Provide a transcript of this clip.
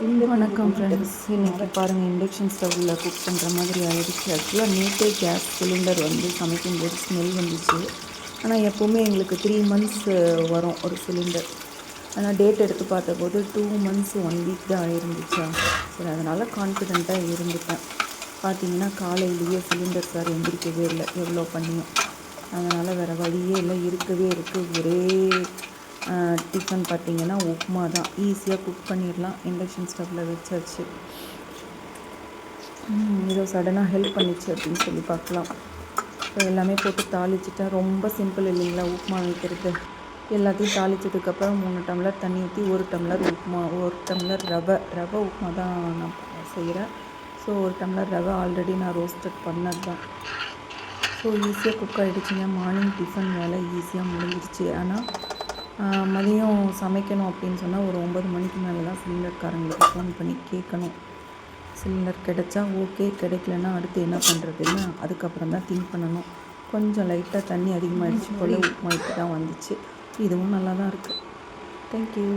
வணக்கம் ஃப்ரெண்ட்ஸ். இன்றைக்கி பாருங்கள், இண்டக்ஷன் ஸ்டவ்வில் குக் பண்ணுற மாதிரி ஆகிடுச்சு. ஆக்சுவலாக நேற்றே கேஸ் சிலிண்டர் வந்து சமைக்கும்போது ஸ்மெல் வந்துச்சு. ஆனால் எப்போவுமே எங்களுக்கு 3 months வரும் ஒரு சிலிண்டர். ஆனால் டேட் எடுத்து பார்த்தபோது 2 months 1 week தான் ஆகிருந்துச்சா. சரி, அதனால் கான்ஃபிடெண்ட்டாக இருந்துட்டேன். பார்த்தீங்கன்னா காலையிலேயே சிலிண்டர் சார் எந்திரிக்கவே இல்லை, எவ்வளோ பண்ணியும். அதனால் வேறு வழியே இல்லை, இருக்கவே இருக்குது. ஒரே டிஃபன் பார்த்திங்கன்னா உப்புமா தான், ஈஸியாக குக் பண்ணிடலாம். இண்டக்ஷன் ஸ்டவ்வில் வச்சாச்சு. ஏதோ சடனாக ஹெல்ப் பண்ணிச்சு அப்படின்னு சொல்லி பார்க்கலாம். ஸோ எல்லாமே போட்டு தாளிச்சிட்டா ரொம்ப சிம்பிள் இல்லைங்களா உப்புமா வைக்கிறது. எல்லாத்தையும் தாளித்ததுக்கப்புறம் 3 டம்ளர் தண்ணி ஊற்றி 1 டம்ளர் உப்புமா, 1 டம்ளர் ரவை உப்புமா தான் நான் செய்கிறேன். ஸோ 1 டம்ளர் ரவை ஆல்ரெடி நான் ரோஸ்டட் பண்ணது தான். ஸோ ஈஸியாக குக் ஆகிடுச்சிங்க. மார்னிங் டிஃபன் வேலை ஈஸியாக முடிஞ்சிடுச்சு. ஆனால் மதியம் சமைக்கணும் அப்படின்னு சொன்னால் ஒரு 9 மணிக்கு மேலே தான் சிலிண்டர்காரங்களுக்கு ஃபோன் பண்ணி கேட்கணும். சிலிண்டர் கிடைச்சா ஓகே, கிடைக்கலன்னா அடுத்து என்ன பண்ணுறதுன்னு அதுக்கப்புறம் தான் திங்க் பண்ணணும். கொஞ்சம் லைட்டாக தண்ணி அதிகமாகிடுச்சு போல் உப்புமா இப்படி தான் வந்துச்சு. இதுவும் நல்லா தான் இருக்குது. தேங்க்யூ.